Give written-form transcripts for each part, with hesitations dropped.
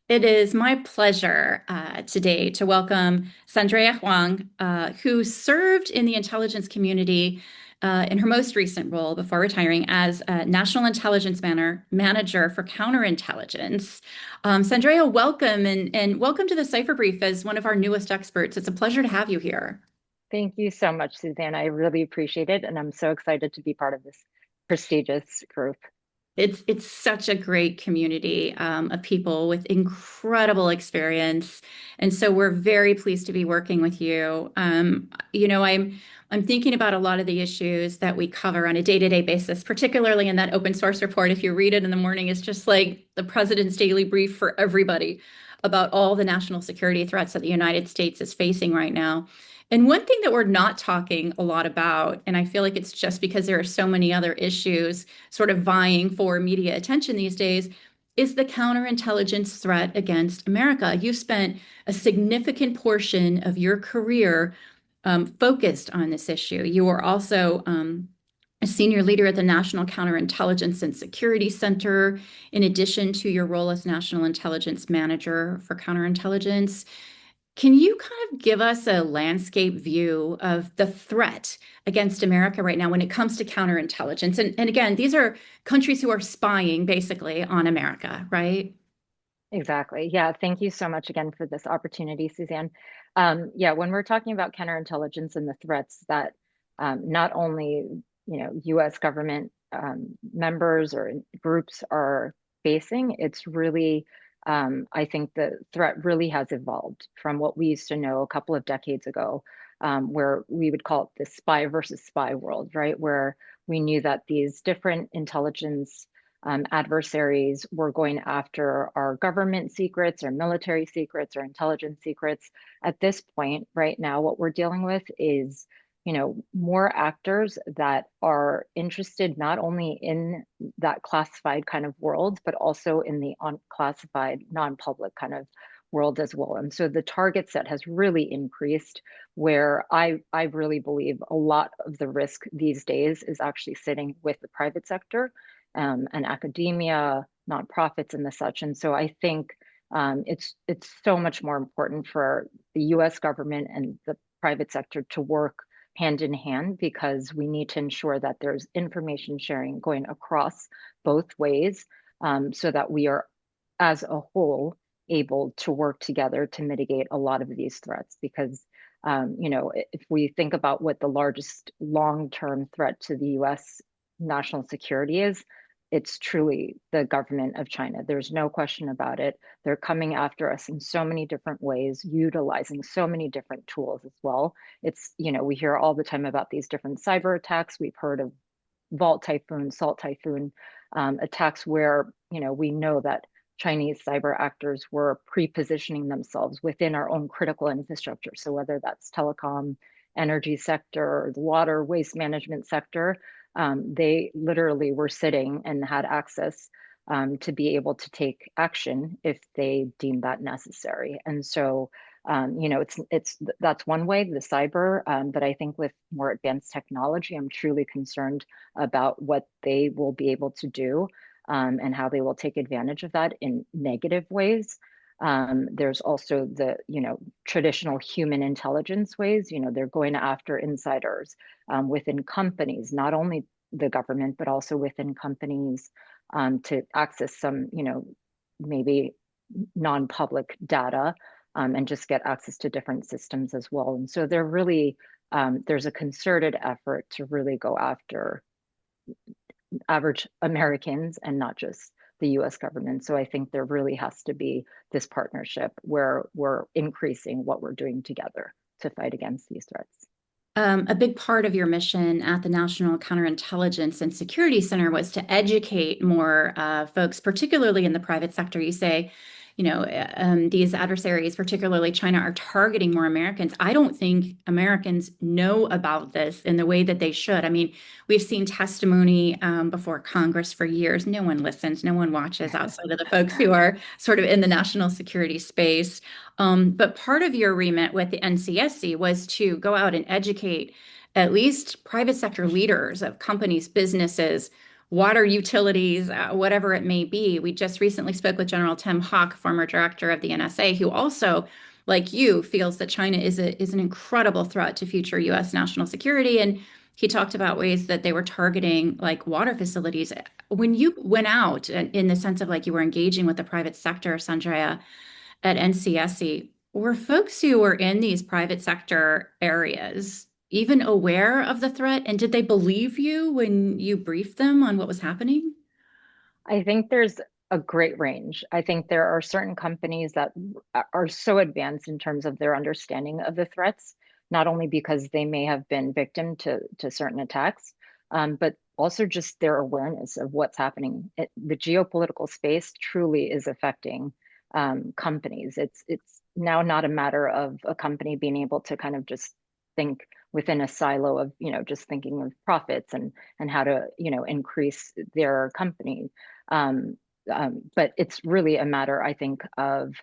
It is my pleasure today to welcome Sandrea Hwang, who served in the intelligence community in her most recent role before retiring as National Intelligence Manager for Counterintelligence. Sandrea, welcome and welcome to the Cipher Brief as one of our newest experts. It's a pleasure to have you here. Thank you so much, Suzanne. I really appreciate it, and I'm so excited to be part of this prestigious group. It's such a great community of people with incredible experience, and so we're very pleased to be working with you. I'm thinking about a lot of the issues that we cover on a day-to-day basis, particularly in that open source report. If you read it in the morning, it's just like the president's daily brief for everybody about all the national security threats that the United States is facing right now. And one thing that we're not talking a lot about, and I feel like it's just because there are so many other issues sort of vying for media attention these days, is the counterintelligence threat against America. You spent a significant portion of your career focused on this issue. You were also a senior leader at the National Counterintelligence and Security Center, in addition to your role as National Intelligence Manager for Counterintelligence. Can you kind of give us a landscape view of the threat against America right now when it comes to counterintelligence? And again, these are countries who are spying basically on America, right? Exactly. Yeah, thank you so much again for this opportunity, Suzanne. Yeah, when we're talking about counterintelligence and the threats that not only U.S. government members or groups are facing, it's really I think the threat really has evolved from what we used to know a couple of decades ago, where we would call it the spy versus spy world, right? Where we knew that these different intelligence adversaries were going after our government secrets, our military secrets, our intelligence secrets. At this point, right now, what we're dealing with is, more actors that are interested not only in that classified kind of world, but also in the unclassified, non-public kind of world as well. And so the target set has really increased, where I really believe a lot of the risk these days is actually sitting with the private sector, and academia, nonprofits, and the such. And so I think it's so much more important for the U.S. government and the private sector to work hand in hand, because we need to ensure that there's information sharing going across both ways, so that we are, as a whole, able to work together to mitigate a lot of these threats. Because if we think about what the largest long-term threat to the U.S. national security is, it's truly the government of China. There's no question about it. They're coming after us in so many different ways, utilizing so many different tools as well. We hear all the time about these different cyber attacks. We've heard of Vault Typhoon, Salt Typhoon attacks, where, we know that Chinese cyber actors were pre-positioning themselves within our own critical infrastructure. So whether that's telecom, energy sector, the water, waste management sector, they literally were sitting and had access to be able to take action if they deemed that necessary. And so, it's that's one way, the cyber. But I think with more advanced technology, I'm truly concerned about what they will be able to do, and how they will take advantage of that in negative ways. There's also the, traditional human intelligence ways. They're going after insiders within companies, not only the government, but also within companies, to access some, maybe non-public data, and just get access to different systems as well. And so they're really, there's a concerted effort to really go after average Americans and not just the US government. So I think there really has to be this partnership where we're increasing what we're doing together to fight against these threats. A big part of your mission at the National Counterintelligence and Security Center was to educate more folks, particularly in the private sector. You say, these adversaries, particularly China, are targeting more Americans. I don't think Americans know about this in the way that they should. I mean, we've seen testimony before Congress for years. No one listens, no one watches outside of the folks who are sort of in the national security space. But part of your remit with the NCSC was to go out and educate at least private sector leaders of companies, businesses, water utilities, whatever it may be. We just recently spoke with General Tim Hawk, former director of the NSA, who also, like you, feels that China is an incredible threat to future U.S. national security. And he talked about ways that they were targeting like water facilities. When you went out in the sense of like you were engaging with the private sector, Sandrea, at NCSC, were folks who were in these private sector areas even aware of the threat? And did they believe you when you briefed them on what was happening? I think there's a great range. I think there are certain companies that are so advanced in terms of their understanding of the threats, not only because they may have been victim to certain attacks, but also just their awareness of what's happening. The geopolitical space truly is affecting companies. It's now not a matter of a company being able to kind of just think within a silo of, just thinking of profits and how to, increase their company. um, but it's really a matter, I think, of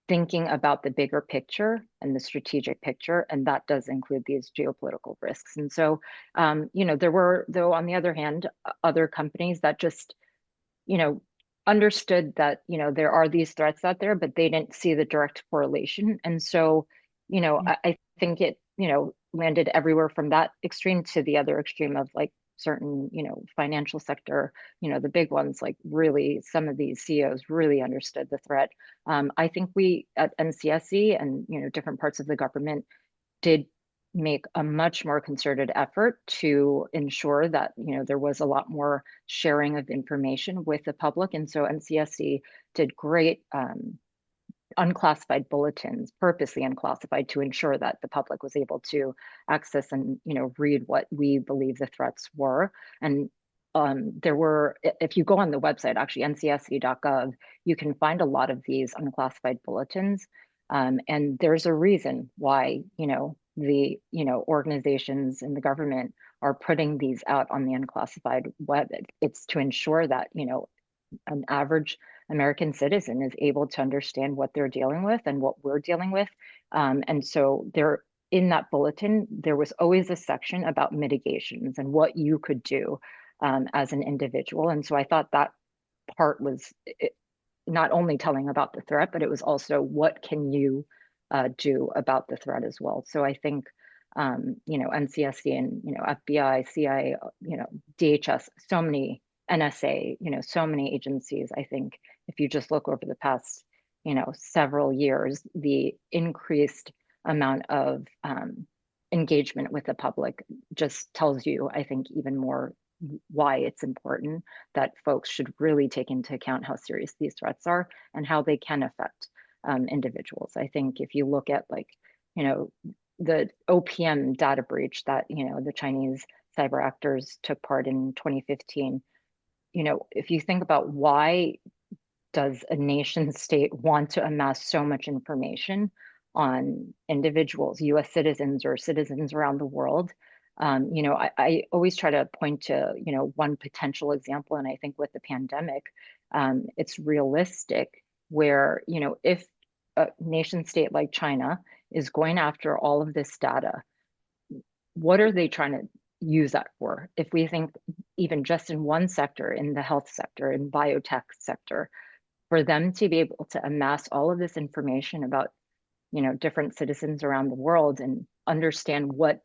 thinking about the bigger picture and the strategic picture, and that does include these geopolitical risks. And so, there were, though, on the other hand, other companies that just, you know, understood that, there are these threats out there, but they didn't see the direct correlation. And so, I think it, landed everywhere from that extreme to the other extreme of like certain, financial sector, the big ones, like really some of these CEOs really understood the threat. I think we at NCSC and, different parts of the government did make a much more concerted effort to ensure that there was a lot more sharing of information with the public. And so NCSC did great unclassified bulletins, purposely unclassified, to ensure that the public was able to access and read what we believe the threats were. And there were, if you go on the website, actually ncsc.gov, you can find a lot of these unclassified bulletins. And there's a reason why, the, organizations in the government are putting these out on the unclassified web. It's to ensure that, an average American citizen is able to understand what they're dealing with and what we're dealing with. And so there, in that bulletin, there was always a section about mitigations and what you could do as an individual. And so I thought that part was not only telling about the threat, but it was also what can you do about the threat as well. So I think, NCSC and, FBI, CIA, DHS, so many, NSA, so many agencies. I think if you just look over the past, several years, the increased amount of engagement with the public just tells you, I think, even more why it's important that folks should really take into account how serious these threats are and how they can affect individuals. I think if you look at like, the OPM data breach that, the Chinese cyber actors took part in 2015, if you think about why does a nation state want to amass so much information on individuals, US citizens or citizens around the world? I always try to point to, one potential example. And I think with the pandemic, it's realistic where, if a nation state like China is going after all of this data, what are they trying to use that for? If we think even just in one sector, in the health sector, in biotech sector, for them to be able to amass all of this information about, different citizens around the world and understand what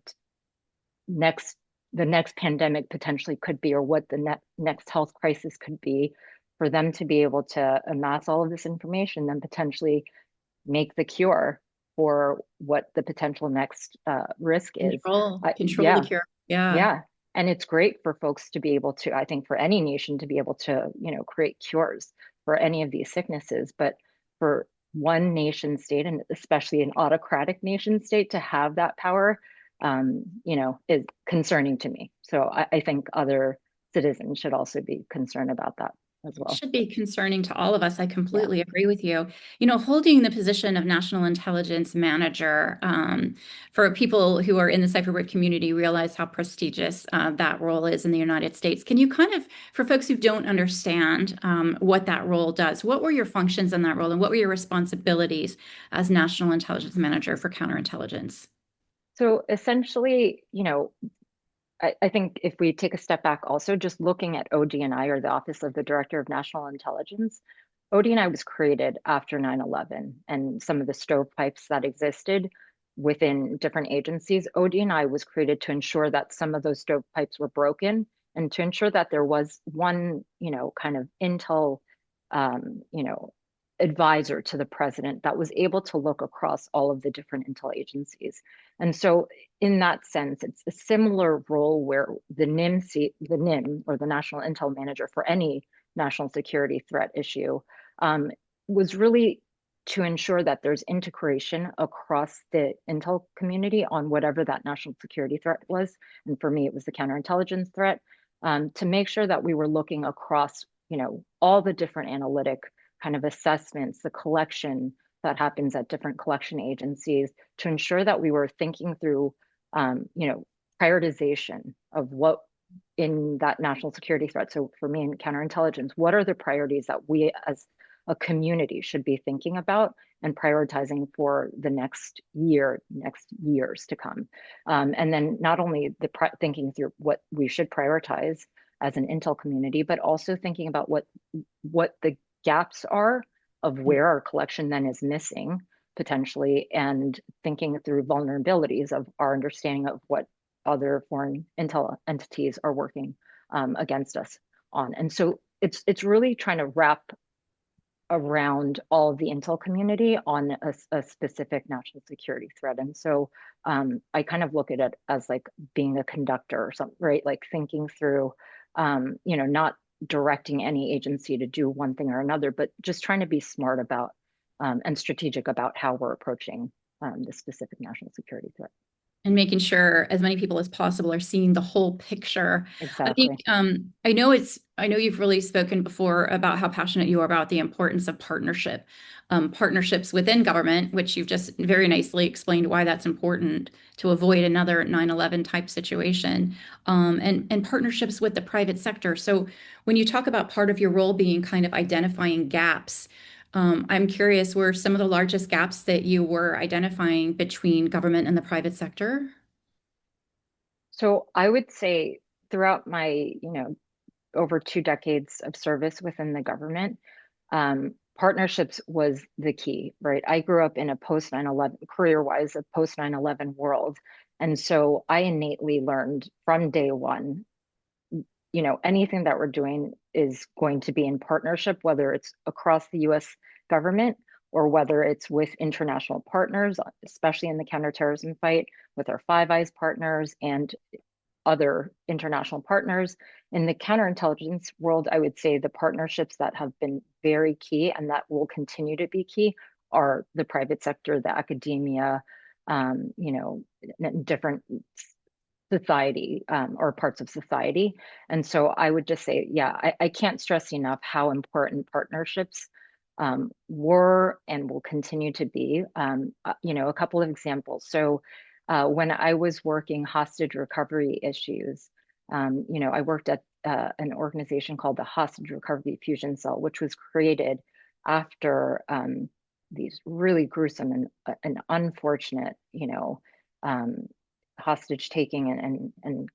next the next pandemic potentially could be, or what the next health crisis could be, for them to be able to amass all of this information, then potentially make the cure for what the potential next risk is. Control the Yeah, cure. Yeah. yeah. And it's great for folks to be able to, I think, for any nation to be able to, create cures for any of these sicknesses. But for one nation state, and especially an autocratic nation state, to have that power, is concerning to me. So I think other citizens should also be concerned about that as well. Should be concerning to all of us. I Yeah. completely agree with you. Holding the position of National Intelligence Manager, for people who are in the Cipher Brief community realize how prestigious that role is in the United States. Can you kind of, for folks who don't understand what that role does, what were your functions in that role and what were your responsibilities as National Intelligence Manager for counterintelligence? So essentially, I think if we take a step back also, just looking at ODNI, or the Office of the Director of National Intelligence, ODNI was created after 9/11, and some of the stovepipes that existed within different agencies. ODNI was created to ensure that some of those stovepipes were broken, and to ensure that there was one, kind of intel, advisor to the president that was able to look across all of the different intel agencies. And so in that sense, it's a similar role where the NIM, or the National Intel Manager for any national security threat issue, was really to ensure that there's integration across the intel community on whatever that national security threat was. And for me, it was the counterintelligence threat, to make sure that we were looking across, all the different analytic kind of assessments, the collection that happens at different collection agencies, to ensure that we were thinking through, prioritization of what in that national security threat. So for me in counterintelligence, what are the priorities that we as a community should be thinking about and prioritizing for the next year, next years to come? And then not only thinking through what we should prioritize as an intel community, but also thinking about what the gaps are of where our collection then is missing potentially, and thinking through vulnerabilities of our understanding of what other foreign intel entities are working against us on. And so it's really trying to wrap around all of the intel community on a specific national security threat. And so I kind of look at it as like being a conductor or something, right? Like thinking through, not directing any agency to do one thing or another, but just trying to be smart about and strategic about how we're approaching the specific national security threat. And making sure as many people as possible are seeing the whole picture. I think Exactly. I know you've really spoken before about how passionate you are about the importance of partnerships within government, which you've just very nicely explained why that's important to avoid another 9/11 type situation, and partnerships with the private sector. So when you talk about part of your role being kind of identifying gaps, I'm curious, were some of the largest gaps that you were identifying between government and the private sector? So I would say throughout my, over 2 decades of service within the government, partnerships was the key, right? I grew up in a post 9/11, career-wise, a post 9/11 world. And so I innately learned from day one, anything that we're doing is going to be in partnership, whether it's across the US government or whether it's with international partners, especially in the counterterrorism fight, with our Five Eyes partners and other international partners. In the counterintelligence world, I would say the partnerships that have been very key and that will continue to be key are the private sector, the academia, different society, or parts of society. And so I would just say, yeah, I can't stress enough how important partnerships were and will continue to be. A couple of examples. So when I was working hostage recovery issues, I worked at an organization called the Hostage Recovery Fusion Cell, which was created after these really gruesome and unfortunate, um, hostage taking and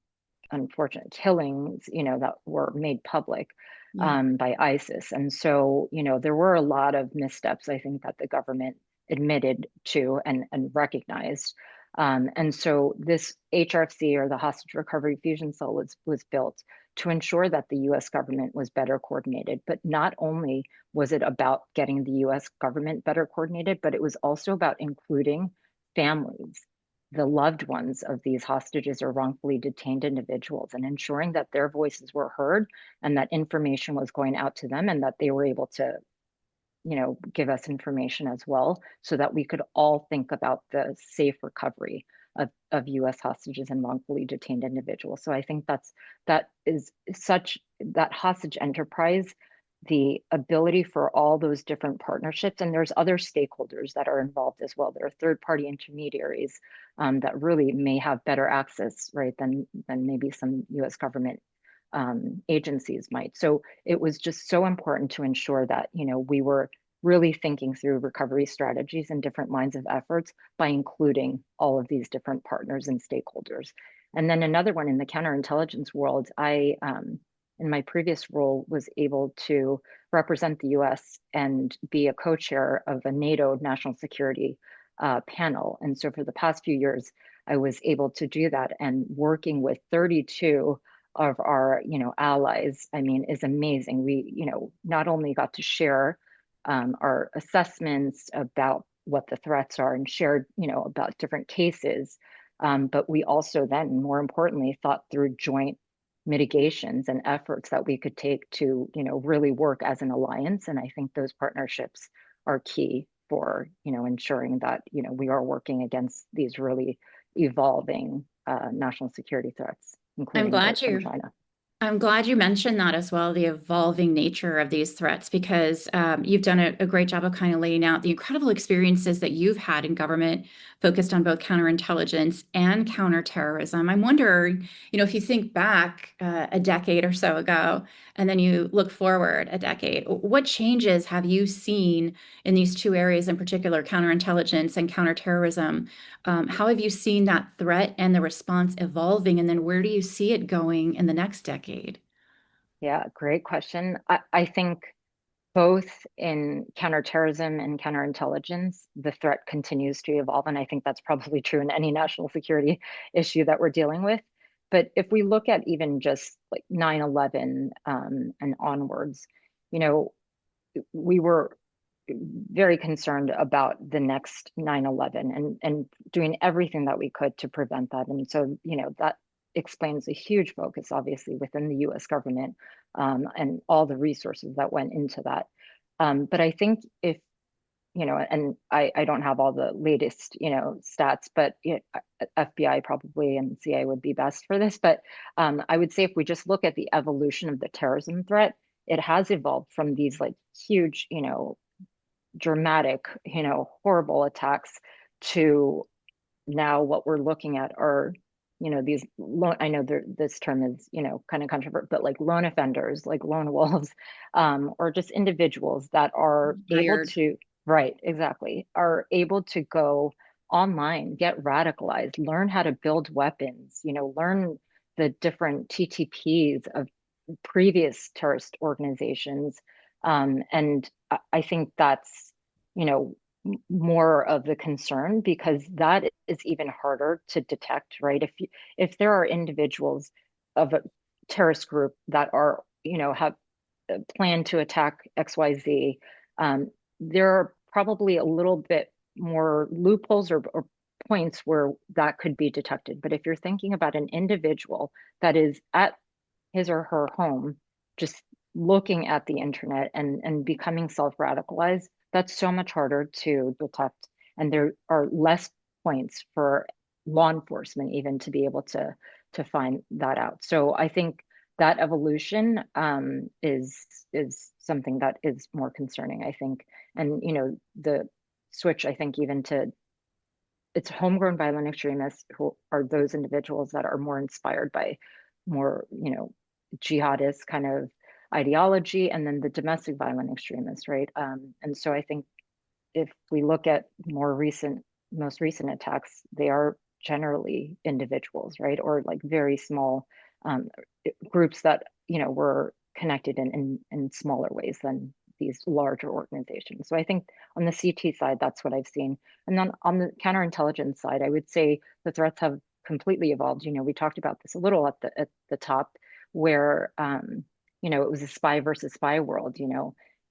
unfortunate killings, that were made public Yeah. by ISIS. And so, there were a lot of missteps, I think, that the government admitted to and recognized. And so this HRFC, or the Hostage Recovery Fusion Cell, was built to ensure that the US government was better coordinated. But not only was it about getting the US government better coordinated, but it was also about including families, the loved ones of these hostages or wrongfully detained individuals, and ensuring that their voices were heard and that information was going out to them and that they were able to, give us information as well, so that we could all think about the safe recovery of US hostages and wrongfully detained individuals. So I think that is such that hostage enterprise, the ability for all those different partnerships, and there's other stakeholders that are involved as well. There are third-party intermediaries that really may have better access, right, than maybe some US government agencies might. So it was just so important to ensure that, we were really thinking through recovery strategies and different lines of efforts by including all of these different partners and stakeholders. And then another one in the counterintelligence world, in my previous role, was able to represent the US and be a co-chair of a NATO national security panel. And so for the past few years, I was able to do that, and working with 32 of our, allies, I mean, is amazing. We, not only got to share our assessments about what the threats are and shared, about different cases, but we also then, more importantly, thought through joint mitigations and efforts that we could take to, really work as an alliance. And I think those partnerships are key for, ensuring that, we are working against these really evolving national security threats, I'm including those glad from you China. I'm glad you mentioned that as well, the evolving nature of these threats, because you've done a great job of kind of laying out the incredible experiences that you've had in government focused on both counterintelligence and counterterrorism. I'm wondering, if you think back a decade or so ago, and then you look forward a decade, what changes have you seen in these two areas in particular, counterintelligence and counterterrorism? How have you seen that threat and the response evolving? And then where do you see it going in the next decade? Yeah, great question. I think both in counterterrorism and counterintelligence, the threat continues to evolve. And I think that's probably true in any national security issue that we're dealing with. But if we look at even just like 9/11 and onwards, you know, we were very concerned about the next 9/11 and doing everything that we could to prevent that. And so, that explains a huge focus, obviously, within the US government, and all the resources that went into that. But I think if, and I don't have all the latest, stats, but FBI probably and CIA would be best for this. But I would say if we just look at the evolution of the terrorism threat, it has evolved from these like huge, dramatic, horrible attacks to now what we're looking at are, these I know this term is, kind of controversial, but like lone offenders, like lone wolves, or just individuals that are able Hired. to, right, exactly, are able to go online, get radicalized, learn how to build weapons, learn the different TTPs of previous terrorist organizations. And I think that's, you know, more of the concern because that is even harder to detect, right? If there are individuals of a terrorist group that are, have planned to attack XYZ, there are probably a little bit more loopholes or points where that could be detected. But if you're thinking about an individual that is at his or her home, just looking at the internet and becoming self-radicalized, that's so much harder to detect. And there are less points for law enforcement even to be able to find that out. So I think that evolution is something that is more concerning, I think. And the switch, I think, even to it's homegrown violent extremists who are those individuals that are more inspired by more, jihadist kind of ideology, and then the domestic violent extremists, right? And so I think if we look at most recent attacks, they are generally individuals, right? Or like very small um, groups that, were connected in smaller ways than these larger organizations. So I think on the CT side, that's what I've seen. And then on the counterintelligence side, I would say the threats have completely evolved. We talked about this a little at the top, where it was a spy versus spy world.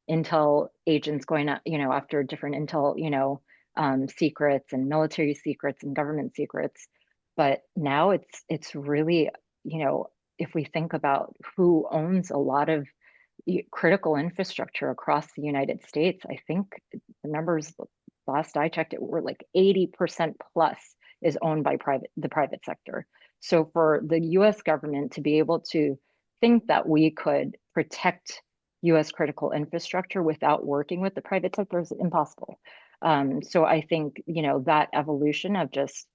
Intel agents going up, after different intel, secrets and military secrets and government secrets. But now it's really, if we think about who owns a lot of critical infrastructure across the United States, I think the numbers last I checked it were like 80% plus is owned by the private sector. So for the US government to be able to think that we could protect US critical infrastructure without working with the private sector is impossible. So I think, that evolution of just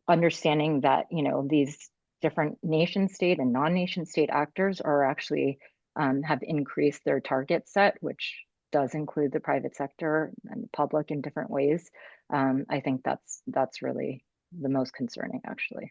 understanding that, these different nation state and non-nation state actors are actually have increased their target set, which does include the private sector and the public in different ways. I think that's really the most concerning, actually.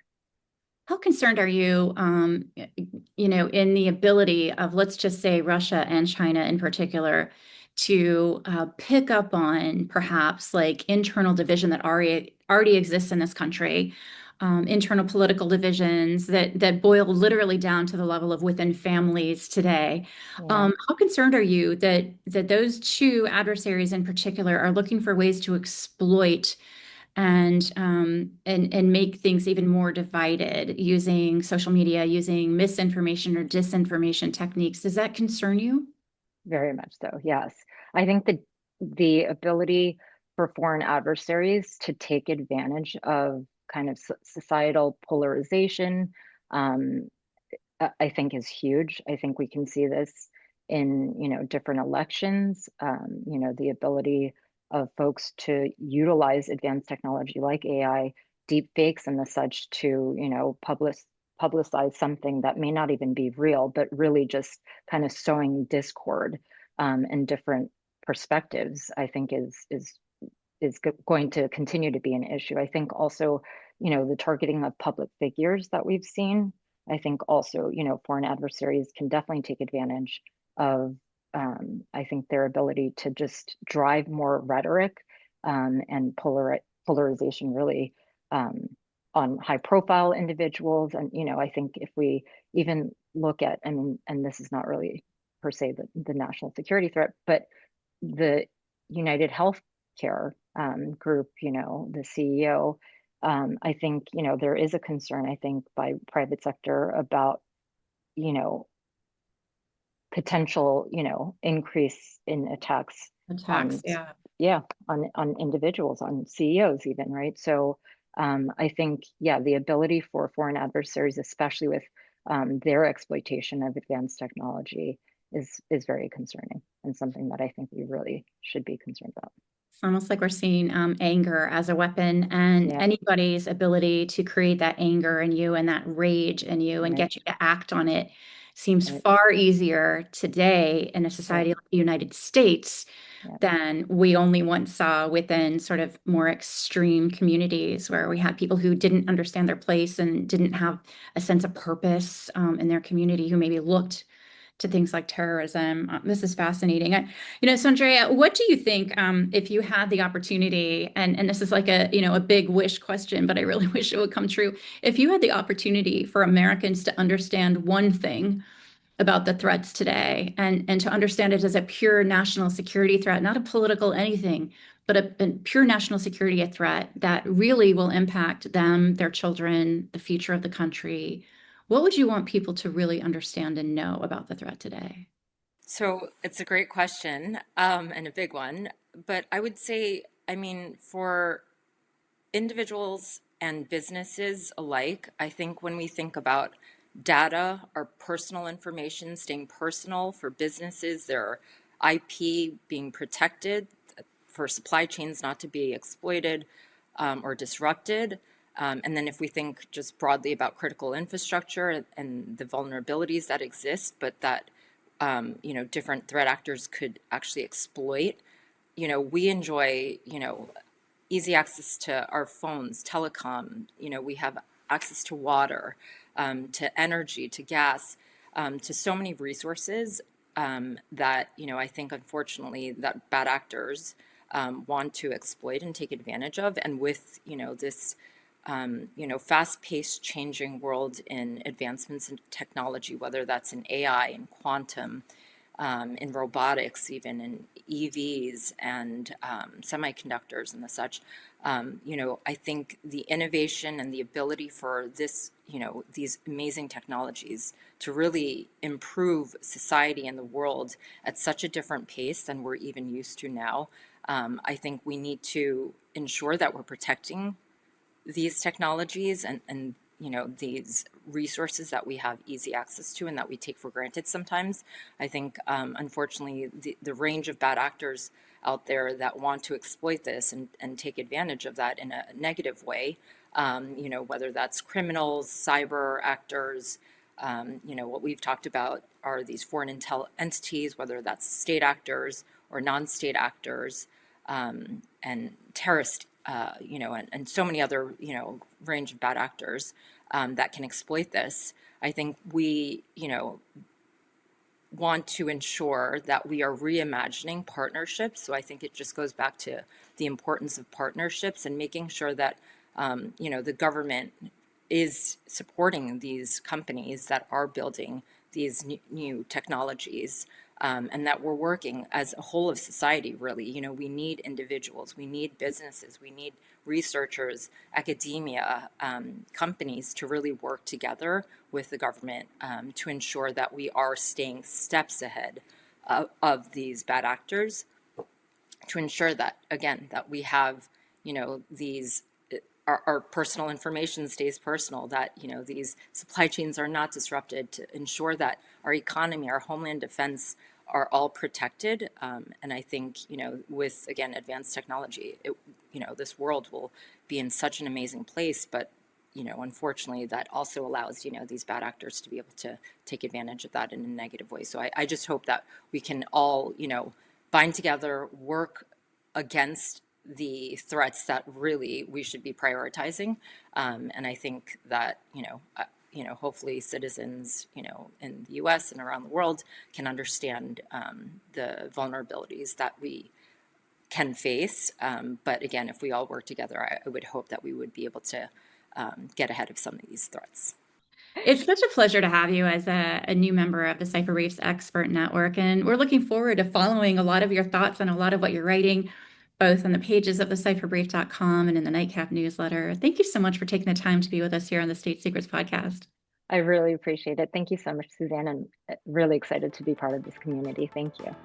How concerned are you, in the ability of, let's just say, Russia and China in particular, to pick up on perhaps like internal division that already exists in this country, internal political divisions that boil literally down to the level of within families today. Yeah. How concerned are you that those two adversaries in particular are looking for ways to exploit and make things even more divided using social media, using misinformation or disinformation techniques? Does that concern you? Very much so, yes. I think the ability for foreign adversaries to take advantage of kind of societal polarization, um, I think is huge. I think we can see this in, different elections, the ability of folks to utilize advanced technology like AI, deep fakes and the such to, publicize something that may not even be real, but really just kind of sowing discord and different perspectives, I think is going to continue to be an issue. I think also, the targeting of public figures that we've seen. I think also, foreign adversaries can definitely take advantage of, I think, their ability to just drive more rhetoric and polarization really um, on high profile individuals. And, I think if we even look at, I mean, and this is not really per se the national security threat, but the United Healthcare group, the CEO, I think, there is a concern, I think, by private sector about, you know, potential, increase in attacks Attacks, on, yeah. yeah, on individuals, on CEOs even, right? So I think, yeah, the ability for foreign adversaries, especially with their exploitation of advanced technology, is very concerning and something that I think we really should be concerned about. It's almost like we're seeing anger as a weapon, and Yeah, anybody's ability to create that anger in you and that rage in you and right, get you to act on it seems right, far easier today in a right, society like the United States yeah, than we only once saw within sort of more extreme communities where we had people who didn't understand their place and didn't have a sense of purpose in their community who maybe looked to things like terrorism. This is fascinating. So Andrea, what do you think if you had the opportunity, and this is like a big wish question, but I really wish it would come true. If you had the opportunity for Americans to understand one thing about the threats today and to understand it as a pure national security threat, not a political anything, but a pure national security threat that really will impact them, their children, the future of the country, what would you want people to really understand and know about the threat today? So it's a great question, and a big one. But I would say, I mean, for individuals and businesses alike, I think when we think about data, our personal information staying personal for businesses, their IP being protected, for supply chains not to be exploited or disrupted. And then if we think just broadly about critical infrastructure and the vulnerabilities that exist, but that different threat actors could actually exploit. We enjoy, easy access to our phones, telecom. We have access to water, to energy, to gas, to so many resources that, I think, unfortunately, that bad actors want to exploit and take advantage of. And with, this fast-paced changing world in advancements in technology, whether that's in AI and quantum, in robotics, even in EVs and semiconductors and the such. I think the innovation and the ability for these amazing technologies to really improve society and the world at such a different pace than we're even used to now. I think we need to ensure that we're protecting these technologies and these resources that we have easy access to and that we take for granted sometimes. I think unfortunately the range of bad actors out there that want to exploit this and take advantage of that in a negative way, whether that's criminals, cyber actors, what we've talked about are these foreign intel entities, whether that's state actors or non-state actors. and terrorist, and so many other, range of bad actors that can exploit this. I think we, want to ensure that we are reimagining partnerships. So I think it just goes back to the importance of partnerships and making sure that, the government is supporting these companies that are building these new technologies, and that we're working as a whole of society, really. We need individuals, we need businesses, we need researchers, academia, companies to really work together with the government, to ensure that we are staying steps ahead of these bad actors, to ensure that, again, that we have, these our personal information stays personal, that these supply chains are not disrupted, to ensure that our economy, our homeland defense are all protected. And I think, with, again, advanced technology, this world will be in such an amazing place. But unfortunately, that also allows, these bad actors to be able to take advantage of that in a negative way. So I just hope that we can all, bind together, work against the threats that really we should be prioritizing. And I think that, hopefully citizens, in the US and around the world can understand the vulnerabilities that we can face. But again, if we all work together, I would hope that we would be able to get ahead of some of these threats. It's such a pleasure to have you as a new member of the Cipher Briefs Expert Network. And we're looking forward to following a lot of your thoughts and a lot of what you're writing, both on the pages of the cipherbrief.com and in the Nightcap newsletter. Thank you so much for taking the time to be with us here on the State Secrets podcast. I really appreciate it. Thank you so much, Suzanne, and really excited to be part of this community. Thank you.